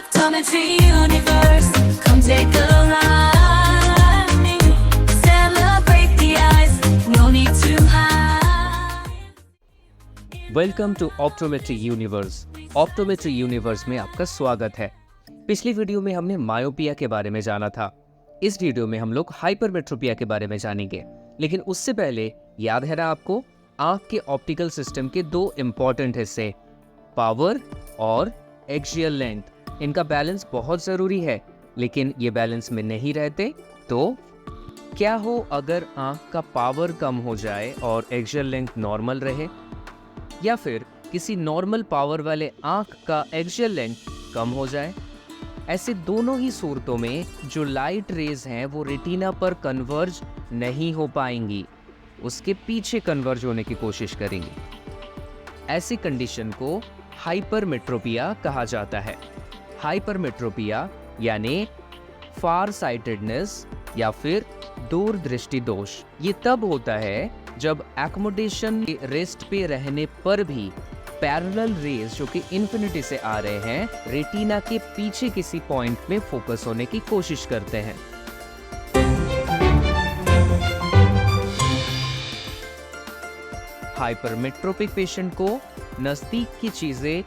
Optometry universe, come take a ride. Celebrate the eyes, no need to hide. Welcome to optometry universe. Optometry universe में आपका स्वागत है। पिछली video में हमने मायोपिया के बारे में जाना था। इस वीडियो में हम लोग हाइपरमेट्रोपिया के बारे में जानेंगे, लेकिन उससे पहले याद है ना आपको, आंख के ऑप्टिकल सिस्टम के दो इंपॉर्टेंट हिस्से, पावर और एक्सियल लेंथ। इनका बैलेंस बहुत ज़रूरी है, लेकिन ये बैलेंस में नहीं रहते तो क्या हो अगर आंख का पावर कम हो जाए और एक्सियल लेंथ नॉर्मल रहे, या फिर किसी नॉर्मल पावर वाले आंख का एक्सियल लेंथ कम हो जाए। ऐसे दोनों ही सूरतों में जो लाइट रेज हैं वो रेटिना पर कन्वर्ज नहीं हो पाएंगी, उसके पीछे कन्वर्ज होने की कोशिश करेंगी। ऐसी कंडीशन को हाइपरमेट्रोपिया कहा जाता है। हाइपरमेट्रोपिया यानी फार साइटेडनेस या फिर दूरदृष्टि दोष। ये तब होता है जब एक्मोडेशन रेस्ट पे रहने पर भी पैरेलल रेज जो कि इन्फिनिटी से आ रहे हैं रेटिना के पीछे किसी पॉइंट में फोकस होने की कोशिश करते हैं। हाइपरमेट्रोपिक पेशेंट को नजदीक की चीजें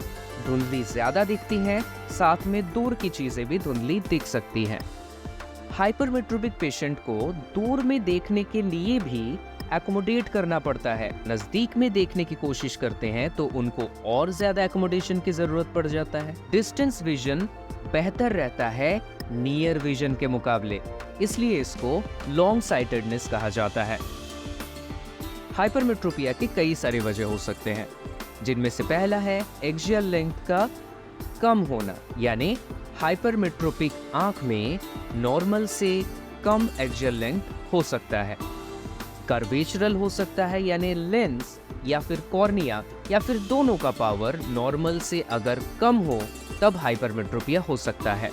धुंधली ज्यादा दिखती हैं, साथ में दूर की चीजें भी धुंधली दिख सकती हैं। हाइपरमेट्रोपिक पेशेंट को दूर में देखने के लिए भी एकोमोडेट करना पड़ता है। नजदीक में देखने की कोशिश करते हैं तो उनको और ज्यादा एकोमोडेशन की जरूरत पड़ जाता है। डिस्टेंस विजन बेहतर रहता है नियर विजन के मुकाबले, इसलिए इसको लॉन्ग साइटेडनेस कहा जाता है। हाइपरमेट्रोपिया की कई सारे वजह हो सकते हैं, जिनमें से पहला है एक्सियल लेंथ का कम होना, यानी हाइपरमेट्रोपिक आंख में नॉर्मल से कम एक्सियल लेंथ हो सकता है। कर्वेचरल हो सकता है, यानी लेंस या फिर कॉर्निया या फिर दोनों का पावर नॉर्मल से अगर कम हो तब हाइपरमेट्रोपिया हो सकता है।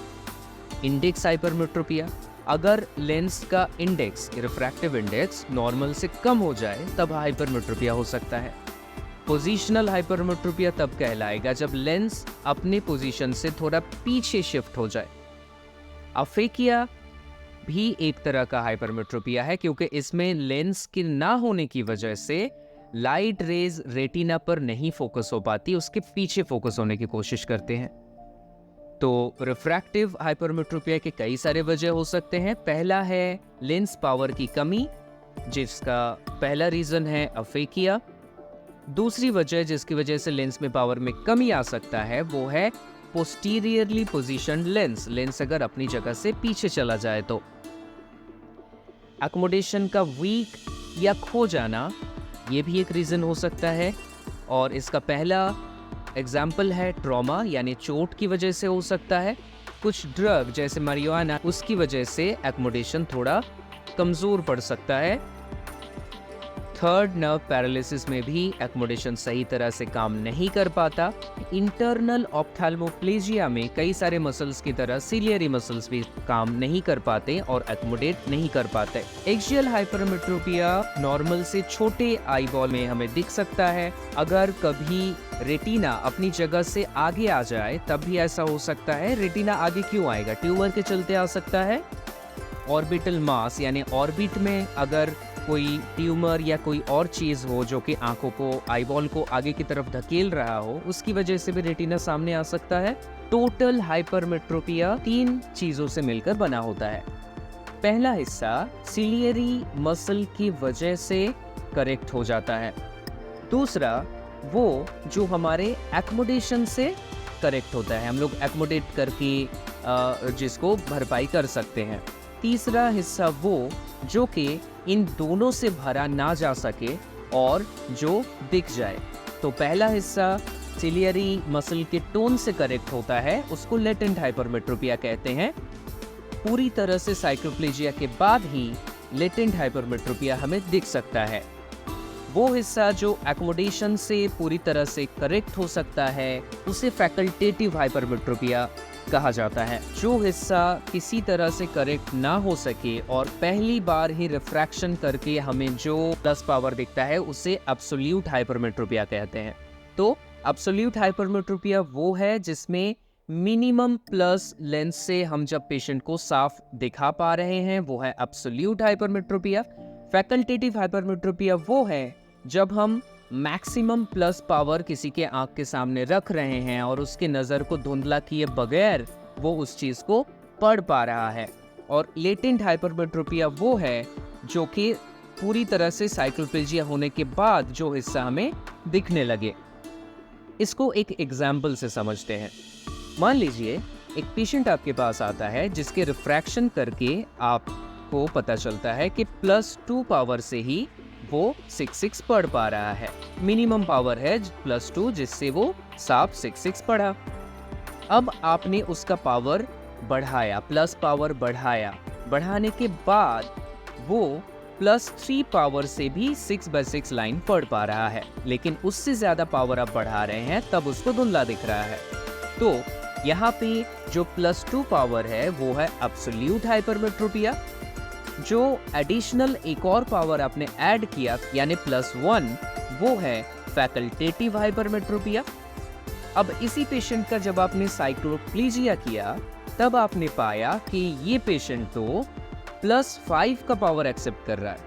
इंडेक्स हाइपरमेट्रोपिया, अगर लेंस का इंडेक्स रिफ्रैक्टिव इंडेक्स नॉर्मल से कम हो जाए तब हाइपरमेट्रोपिया हो सकता है। पोजीशनल हाइपरमेट्रोपिया तब कहलाएगा जब लेंस अपने पोजीशन से थोड़ा पीछे शिफ्ट हो जाए। अफेकिया भी एक तरह का हाइपरमेट्रोपिया है, क्योंकि इसमें लेंस के ना होने की वजह से लाइट रेज रेटिना पर नहीं फोकस हो पाती, उसके पीछे फोकस होने की कोशिश करते हैं। तो रिफ्रैक्टिव हाइपरमेट्रोपिया के कई सारे वजह हो सकते हैं। पहला है लेंस पावर की कमी, जिसका पहला रीजन है अफेकिया। दूसरी वजह जिसकी वजह से लेंस में पावर में कमी आ सकता है वो है पोस्टीरियरली पोजीशन्ड लेंस। लेंस अगर अपनी जगह से पीछे चला जाए तो एकोमोडेशन का वीक या खो जाना, ये भी एक रीजन हो सकता है। और इसका पहला एग्जाम्पल है ट्रॉमा, यानी चोट की वजह से हो सकता है। कुछ ड्रग जैसे marijuana, उसकी वजह से एकोमोडेशन थोड़ा कमजोर पड़ सकता है। थर्ड, नर्व पैरालिसिस में भी एकोमोडेशन सही तरह से काम नहीं कर पाता। इंटरनल ऑप्थेल्मोप्लेजिया में कई सारे मसल्स की तरह सिलियरी मसल्स भी काम नहीं कर पाते और एकोमोडेट नहीं कर पाते। एक्सियल हाइपरमेट्रोपिया नॉर्मल से छोटे आई बॉल में हमें दिख सकता है। अगर कभी रेटिना अपनी जगह से आगे आ जाए तब भी ऐसा हो सकता है। रेटिना आगे क्यों आएगा? ट्यूमर के चलते आ सकता है। ऑर्बिटल मास यानी ऑर्बिट में अगर कोई ट्यूमर या कोई और चीज हो जो कि आंखों को, आईबॉल को आगे की तरफ धकेल रहा हो, उसकी वजह से भी रेटिना सामने आ सकता है। टोटल हाइपरमेट्रोपिया 3 चीजों से मिलकर बना होता है। पहला हिस्सा सिलियरी मसल की वजह से करेक्ट हो जाता है। दूसरा वो जो हमारे एकोमोडेशन से करेक्ट होता है, हम लोग एकोमोडेट करके जिसको भरपाई कर सकते हैं। तीसरा हिस्सा वो जो कि इन दोनों से भरा ना जा सके और जो दिख जाए। तो पहला हिस्सा सिलियरी मसल के टोन से करेक्ट होता है, उसको लेटेंट हाइपरमेट्रोपिया कहते हैं। पूरी तरह से साइक्लोप्लेजिया के बाद ही लेटेंट हाइपरमेट्रोपिया हमें दिख सकता है। वो हिस्सा जो एकोमोडेशन से पूरी तरह से करेक्ट हो सकता है उसे फैकल्टेटिव हाइपरमेट्रोपिया कहा जाता है। जो हिस्सा किसी तरह से करेक्ट ना हो सके और पहली बार ही रिफ्रैक्शन करके हमें जो प्लस पावर दिखता है उसे एब्सोल्यूट हाइपरमेट्रोपिया कहते हैं। तो एब्सोल्यूट हाइपरमेट्रोपिया वो है जिसमें मिनिमम प्लस लेंस से हम जब पेशेंट को साफ दिखा पा रहे हैं वो है एब्सोल्यूट हाइपरमेट्रोपिया। फैकल्टेटिव हाइपरमेट्रोपिया वो है जब हम मैक्सिमम प्लस पावर किसी के आंख के सामने रख रहे हैं और उसके नज़र को धुंधला किए बगैर वो उस चीज़ को पढ़ पा रहा है। और लेटेंट हाइपरमेट्रोपिया वो है जो कि पूरी तरह से साइक्लोपेल्जिया होने के बाद जो हिस्सा हमें दिखने लगे। इसको एक एग्जाम्पल से समझते हैं। मान लीजिए एक पेशेंट आपके पास आता है जिसके रिफ्रैक्शन करके आपको पता चलता है कि +2 पावर से ही वो 6 पढ़ पा रहा है। मिनिमम पावर है +2 जिससे वो साफ 6 पढ़ा। अब आपने उसका पावर बढ़ाया, प्लस पावर बढ़ाने के बाद वो +3 पावर से भी 6/6 लाइन पढ़ पा रहा है, लेकिन उससे ज़्यादा पावर आप बढ़ा रहे हैं तब उसको धुंधला दिख रहा है। तो यहाँ पे जो +2 पावर है वो है एब्सोल्यूट हाइपरमेट्रोपिया। जो एडिशनल एक और पावर आपने ऐड किया यानी +1 वो है फैकल्टेटिव हाइपरमेट्रोपिया। अब इसी पेशेंट का जब आपने साइक्लोप्लेजिया किया तब आपने पाया कि ये पेशेंट तो +5 का पावर एक्सेप्ट कर रहा है।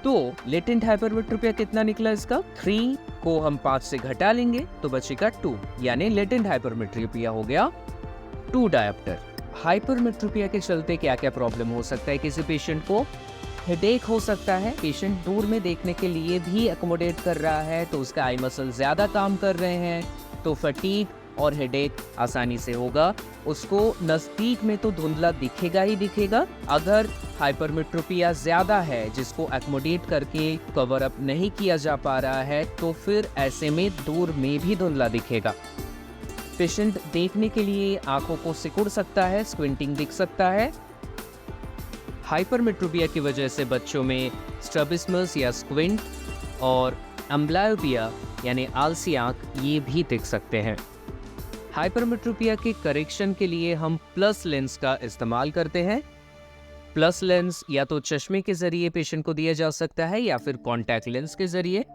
तो लेटेंट हाइपरमेट्रोपिया कितना निकला इसका? 3 को हम 5 से घटा लेंगे तो बचेगा 2, यानी लेटेंट हाइपरमेट्रोपिया हो गया 2 डायोप्टर। हाइपरमेट्रोपिया के चलते क्या क्या प्रॉब्लम हो सकता है किसी पेशेंट को? हेडेक हो सकता है, पेशेंट दूर में देखने के लिए भी अकोमोडेट कर रहा है तो उसका आई मसल ज़्यादा काम कर रहे हैं तो फटीग और हेडेक आसानी से होगा। उसको नज़दीक में तो धुंधला दिखेगा ही दिखेगा। अगर हाइपरमेट्रोपिया ज़्यादा है जिसको एकोमोडेट करके कवर अप नहीं किया जा पा रहा है तो फिर ऐसे में दूर में भी धुंधला दिखेगा। पेशेंट देखने के लिए आंखों को सिकुड़ सकता है, स्क्विंटिंग दिख सकता है। हाइपरमेट्रोपिया की वजह से बच्चों में स्ट्रैबिस्मस या स्क्विंट और एम्ब्लायोपिया यानी आलसी आंख ये भी दिख सकते हैं। हाइपरमेट्रोपिया के करेक्शन के लिए हम प्लस लेंस का इस्तेमाल करते हैं। प्लस लेंस या तो चश्मे के जरिए पेशेंट को दिया जा सकता है या फिर कॉन्टैक्ट लेंस के जरिए।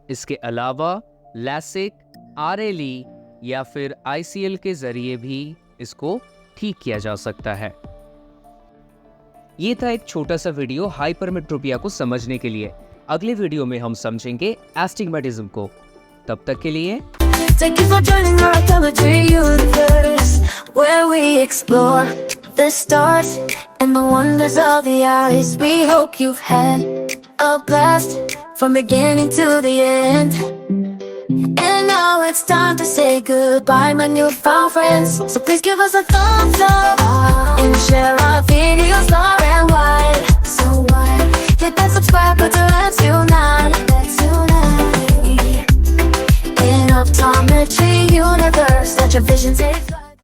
इसके अलावा लैसिक, RLE या फिर ICL के जरिए भी इसको ठीक किया जा सकता है। ये था एक छोटा सा वीडियो हाइपरमेट्रोपिया को समझने के लिए। अगले वीडियो में हम समझेंगे एस्टिग्मेटिज्म को। तब तक के लिए Thank you for joining our optometry universe, where we explore the stars and the wonders of the eyes. We hope you've had a blast from beginning to the end. And now it's time to say goodbye, my newfound friends. So please give us a thumbs up and share our videos far and wide. So wide, hit that subscribe button, let's unite. In optometry universe, let your vision take flight.